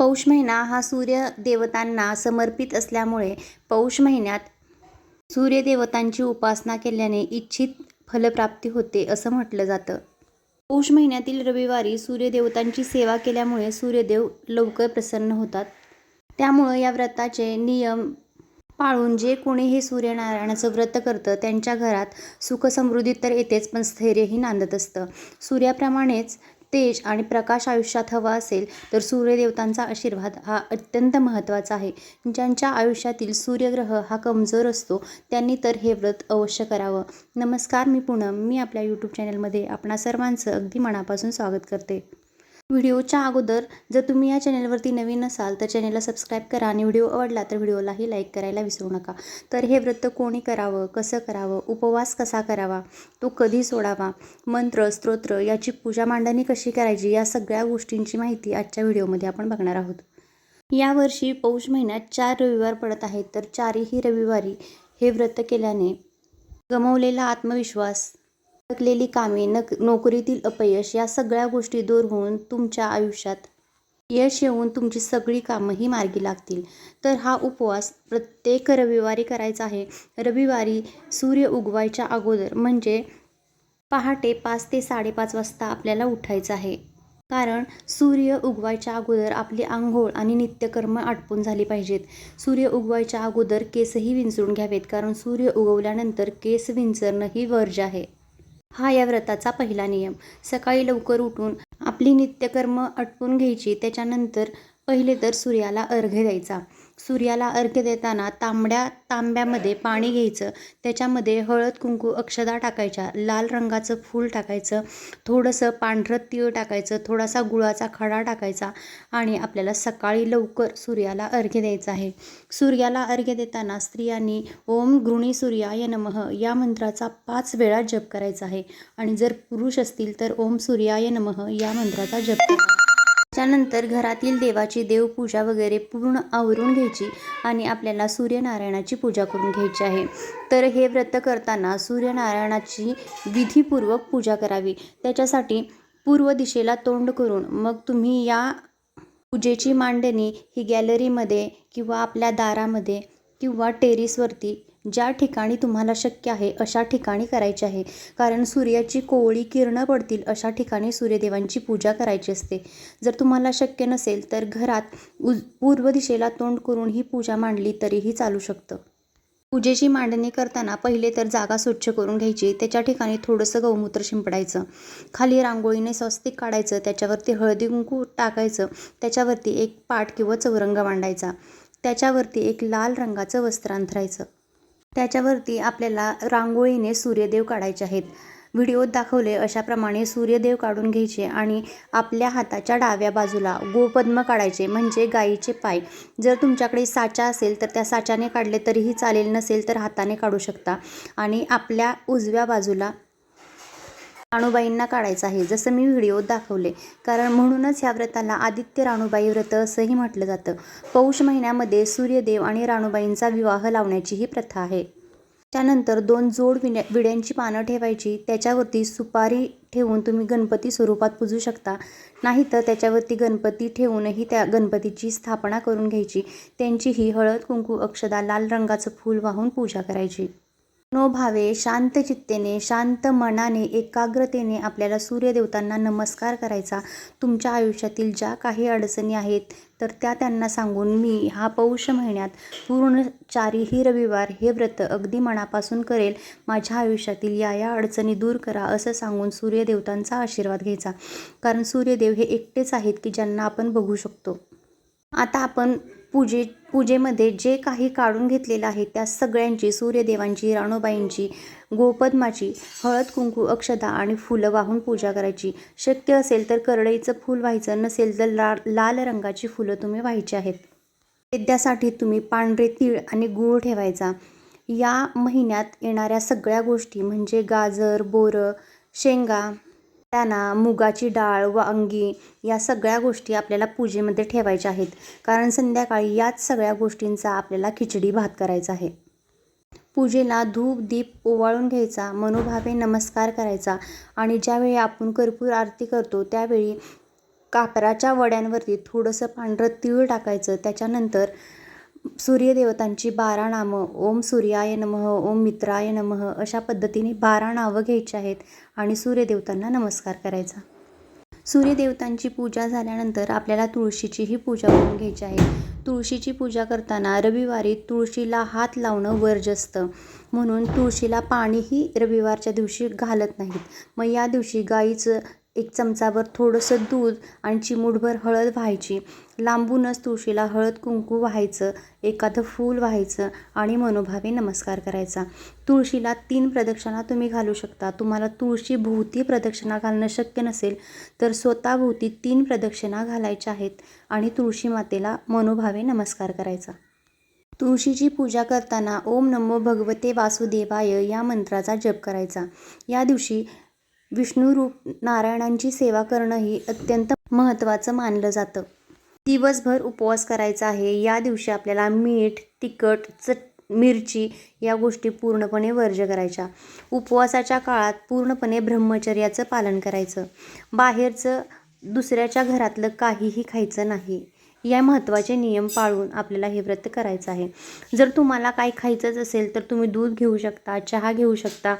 पौष महिना हा सूर्य देवतांना समर्पित असल्यामुळे पौष महिन्यात सूर्यदेवतांची उपासना केल्याने इच्छित फलप्राप्ती होते असं म्हटलं जातं. पौष महिन्यातील रविवारी सूर्यदेवतांची सेवा केल्यामुळे सूर्यदेव लवकर प्रसन्न होतात. त्यामुळं या व्रताचे नियम पाळून जे कोणी हे सूर्यनारायणाचं व्रत करतं त्यांच्या घरात सुखसमृद्धी तर येतेच, पण स्थैर्यही नांदत असतं. सूर्याप्रमाणेच तेज आणि प्रकाश आयुष्यात हवा असेल तर सूर्यदेवतांचा आशीर्वाद हा अत्यंत महत्त्वाचा आहे. ज्यांच्या आयुष्यातील सूर्यग्रह हा कमजोर असतो त्यांनी तर हे व्रत अवश्य करावं. नमस्कार, मी पूनम. मी आपल्या यूट्यूब चॅनलमध्ये आपणा सर्वांचं अगदी मनापासून स्वागत करते. व्हिडिओच्या अगोदर जर तुम्ही या चॅनलवरती नवीन असाल तर चॅनलला सबस्क्राईब करा आणि व्हिडिओ आवडला तर व्हिडिओलाही लाईक करायला विसरू नका. तर हे व्रत कोणी करावं, कसं करावं, उपवास कसा करावा, तो कधी सोडावा, मंत्र स्तोत्र याची पूजा मांडणी कशी करायची, या सगळ्या गोष्टींची माहिती आजच्या व्हिडिओमध्ये आपण बघणार आहोत. यावर्षी पौष महिन्यात 4 रविवार पडत आहेत. तर 4ही रविवारी हे व्रत केल्याने गमावलेला आत्मविश्वास, अडकलेली कामे, नोकरीतील अपयश या सगळ्या गोष्टी दूर होऊन तुमच्या आयुष्यात यश येऊन तुमची सगळी कामंही मार्गी लागतील. तर हा उपवास प्रत्येक रविवारी करायचा आहे. रविवारी सूर्य उगवायच्या अगोदर म्हणजे पहाटे 5 ते 5:30 वाजता आपल्याला उठायचं आहे. कारण सूर्य उगवायच्या अगोदर आपली आंघोळ आणि नित्यकर्म आटपून झाली पाहिजेत. सूर्य उगवायच्या अगोदर केसही विंचरून घ्यावेत, कारण सूर्य उगवल्यानंतर केस विंचरणं ही वर्ज्य आहे. हा या व्रताचा पहिला नियम. सकाळी लवकर उठून आपली नित्यकर्म आटपून घ्यायची. त्याच्यानंतर पहिले तर सूर्याला अर्घ्य द्यायचा. सूर्याला अर्घ्य देताना तांब्यामध्ये पाणी घ्यायचं. त्याच्यामध्ये हळद, कुंकू, अक्षदा टाकायच्या, लाल रंगाचं फूल टाकायचं, थोडंसं पांढरं तीळ टाकायचं, थोडासा गुळाचा खडा टाकायचा आणि आपल्याला सकाळी लवकर सूर्याला अर्घ्य द्यायचं आहे. सूर्याला अर्घ्य देताना स्त्रियांनी ओम गृणी सूर्याय नमः या मंत्राचा 5 वेळा जप करायचा आहे आणि जर पुरुष असतील तर ओम सूर्याय नमः या मंत्राचा जप करायचा. त्यानंतर घरातील देवाची देवपूजा वगैरे पूर्ण आवरून घ्यायची आणि आपल्याला सूर्यनारायणाची पूजा करून घ्यायची आहे. तर हे व्रत करताना सूर्यनारायणाची विधीपूर्वक पूजा करावी. त्याच्यासाठी पूर्व दिशेला तोंड करून मग तुम्ही या पूजेची मांडणी ही गॅलरीमध्ये किंवा आपल्या दारामध्ये किंवा टेरेसवरती ज्या ठिकाणी तुम्हाला शक्य आहे अशा ठिकाणी करायची आहे. कारण सूर्याची कोवळी किरणं पडतील अशा ठिकाणी सूर्यदेवांची पूजा करायची असते. जर तुम्हाला शक्य नसेल तर घरात पूर्व दिशेला तोंड करून ही पूजा मांडली तरीही चालू शकतं. पूजेची मांडणी करताना पहिले तर जागा स्वच्छ करून घ्यायची. त्याच्या ठिकाणी थोडंसं गौमूत्र शिंपडायचं. खाली रांगोळीने स्वस्तिक काढायचं. त्याच्यावरती हळदी कुंकू टाकायचं. त्याच्यावरती एक पाट किंवा चौरंग मांडायचा. त्याच्यावरती एक लाल रंगाचं वस्त्र अंथरायचं. त्याच्यावरती आपल्याला रांगोळीने सूर्यदेव काढायचे आहेत. व्हिडिओत दाखवले अशाप्रमाणे सूर्यदेव काढून घ्यायचे आणि आपल्या हाताच्या डाव्या बाजूला गोपद्म काढायचे, म्हणजे गायीचे पाय. जर तुमच्याकडे साचा असेल तर त्या साच्याने काढले तरीही चालेल, नसेल तर हाताने काढू शकता. आणि आपल्या उजव्या बाजूला राणूबाईंना काढायचं आहे, जसं मी व्हिडिओत दाखवले. कारण म्हणूनच ह्या व्रताला आदित्य राणूबाई व्रत असंही म्हटलं जातं. पौष महिन्यामध्ये सूर्यदेव आणि राणूबाईंचा विवाह लावण्याची ही प्रथा आहे. त्यानंतर 2 जोड विड्यांची पानं ठेवायची. त्याच्यावरती सुपारी ठेवून तुम्ही गणपती स्वरूपात पूजू शकता. नाहीतर त्याच्यावरती गणपती ठेवूनही त्या गणपतीची स्थापना करून घ्यायची. त्यांचीही हळद, कुंकू, अक्षदा, लाल रंगाचं फूल वाहून पूजा करायची. मनोभावे, शांत चित्तेने, शांत मनाने, एकाग्रतेने आपल्याला सूर्यदेवतांना नमस्कार करायचा. तुमच्या आयुष्यातील ज्या काही अडचणी आहेत तर त्या त्यांना सांगून मी हा पौष महिन्यात पूर्ण 4ही रविवार हे व्रत अगदी मनापासून करेल. माझ्या आयुष्यातील या अडचणी दूर करा असं सांगून सूर्यदेवतांचा आशीर्वाद घ्यायचा. कारण सूर्यदेव हे एकटेच आहेत की ज्यांना आपण बघू शकतो. आता आपण पूजेमध्ये जे काही काढून घेतलेलं आहे त्या सगळ्यांची, सूर्यदेवांची, राणूबाईंची, गोपद्माची हळद, कुंकू, अक्षदा आणि फुलं वाहून पूजा करायची. शक्य असेल तर करडईचं फूल व्हायचं, नसेल तर लाल रंगाची फुलं तुम्ही व्हायची आहेत. नैवेद्यासाठी तुम्ही पांढरे तीळ आणि गूळ ठेवायचा. या महिन्यात येणाऱ्या सगळ्या गोष्टी म्हणजे गाजर, बोरं, शेंगा, वाटाणा, मुगाची डाळ, वांगी या सगळ्या गोष्टी आपल्याला पूजेमध्ये ठेवायच्या आहेत. कारण संध्याकाळी याच सगळ्या गोष्टींचा आपल्याला खिचडी भात करायचा आहे. पूजेला धूप दीप ओवाळून घ्यायचा, मनोभावे नमस्कार करायचा आणि ज्यावेळी आपण कर्पूर आरती करतो त्यावेळी कापराच्या वड्यांवरती थोडंसं पांढरं तीळ टाकायचं. त्याच्यानंतर सूर्यदेवतांची 12 नामं, ओम सूर्याय नमः, ओम मित्राय नमः, अशा पद्धतीने 12 नावं घ्यायची आहेत आणि सूर्यदेवतांना नमस्कार करायचा. सूर्यदेवतांची पूजा झाल्यानंतर आपल्याला तुळशीचीही पूजा करून घ्यायची आहे. तुळशीची पूजा करताना रविवारी तुळशीला हात लावणं वर्ज्य असतं, म्हणून तुळशीला पाणीही रविवारच्या दिवशी घालत नाहीत. मग या दिवशी गाईचं 1 चमचाभर थोडंसं दूध आणि चिमूटभर हळद व्हायची. लांबूनच तुळशीला हळद कुंकू व्हायचं, एखादं फूल व्हायचं आणि मनोभावे नमस्कार करायचा. तुळशीला 3 प्रदक्षिणा तुम्ही घालू शकता. तुम्हाला तुळशीभोवती प्रदक्षिणा घालणं शक्य नसेल तर स्वतःभोवती 3 प्रदक्षिणा घालायच्या आहेत आणि तुळशी मातेला मनोभावे नमस्कार करायचा. तुळशीची पूजा करताना ओम नमो भगवते वासुदेवाय या मंत्राचा जप करायचा. या दिवशी विष्णुरूप नारायणांची सेवा करणंही अत्यंत महत्त्वाचं मानलं जातं. दिवसभर उपवास करायचा आहे. या दिवशी आपल्याला मीठ, तिखट, मिरची या गोष्टी पूर्णपणे वर्ज्य करायच्या. उपवासाच्या काळात पूर्णपणे ब्रह्मचर्याचं पालन करायचं. बाहेरचं दुसऱ्याच्या घरातलं काहीही खायचं नाही. या महत्त्वाचे नियम पाळून आपल्याला हे व्रत करायचं आहे. जर तुम्हाला काही खायचंच असेल तर तुम्ही दूध घेऊ शकता, चहा घेऊ शकता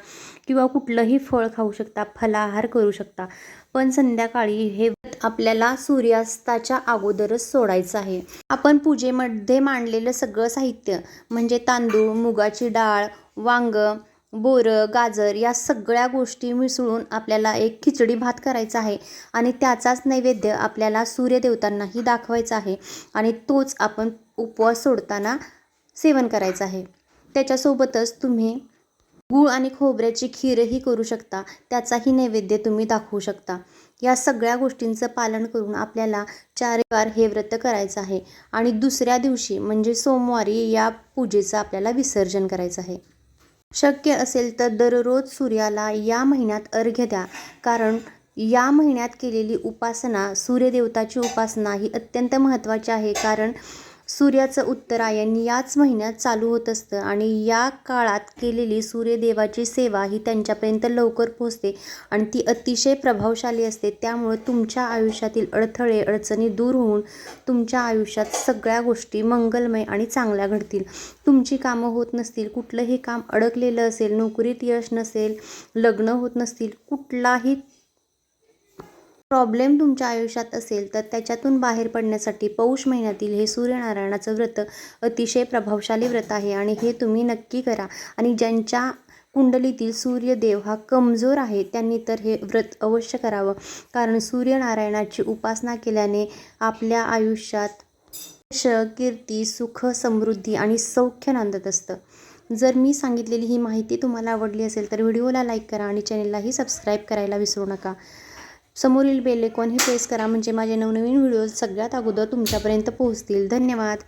किंवा कुठलंही फळ खाऊ शकता, फलाहार करू शकता. पण संध्याकाळी हे व्रत आपल्याला सूर्यास्ताच्या अगोदरच सोडायचं आहे. आपण पूजेमध्ये मांडलेलं सगळं साहित्य म्हणजे तांदूळ, मुगाची डाळ, वांगं, बोरं, गाजर या सगळ्या गोष्टी मिसळून आपल्याला एक खिचडी भात करायचा आहे आणि त्याचाच नैवेद्य आपल्याला सूर्यदेवतांनाही दाखवायचा आहे आणि तोच आपण उपवास सोडताना सेवन करायचं आहे. त्याच्यासोबतच तुम्ही गूळ आणि खोबऱ्याची खीरही करू शकता. त्याचाही नैवेद्य तुम्ही दाखवू शकता. या सगळ्या गोष्टींचं पालन करून आपल्याला 4 वार हे व्रत करायचं आहे आणि दुसऱ्या दिवशी म्हणजे सोमवारी या पूजेचं आपल्याला विसर्जन करायचं आहे. शक्य असेल तर दररोज सूर्याला या महिन्यात अर्घ्य द्या, कारण या महिन्यात केलेली उपासना, सूर्यदेवताची उपासना ही अत्यंत महत्त्वाची आहे. कारण सूर्याचं उत्तरायण याच महिन्यात चालू होत असतं आणि या काळात केलेली सूर्यदेवाची सेवा ही त्यांच्यापर्यंत लवकर पोहोचते आणि ती अतिशय प्रभावशाली असते. त्यामुळे तुमच्या आयुष्यातील अडथळे, अडचणी दूर होऊन तुमच्या आयुष्यात सगळ्या गोष्टी मंगलमय आणि चांगल्या घडतील. तुमची कामं होत नसतील, कुठलंही काम अडकलेलं असेल, नोकरीत यश नसेल, लग्न होत नसतील, कुठलाही प्रॉब्लेम तुमच्या आयुष्यात असेल तर त्याच्यातून बाहेर पडण्यासाठी पौष महिन्यातील हे सूर्यनारायणाचं व्रत अतिशय प्रभावशाली व्रत आहे आणि हे तुम्ही नक्की करा. आणि ज्यांच्या कुंडलीतील सूर्यदेव हा कमजोर आहे त्यांनी तर हे व्रत अवश्य करावं, कारण सूर्यनारायणाची उपासना केल्याने आपल्या आयुष्यात यश, कीर्ती, सुख, समृद्धी आणि सौख्य नांदत असतं. जर मी सांगितलेली ही माहिती तुम्हाला आवडली असेल तर व्हिडिओला लाईक करा आणि चॅनेललाही सबस्क्राईब करायला विसरू नका. समोरील बेल आयकॉनही प्रेस करा म्हणजे माझे नवनवीन व्हिडिओज सगळ्यात अगोदर तुमच्यापर्यंत पोहोचतील. धन्यवाद.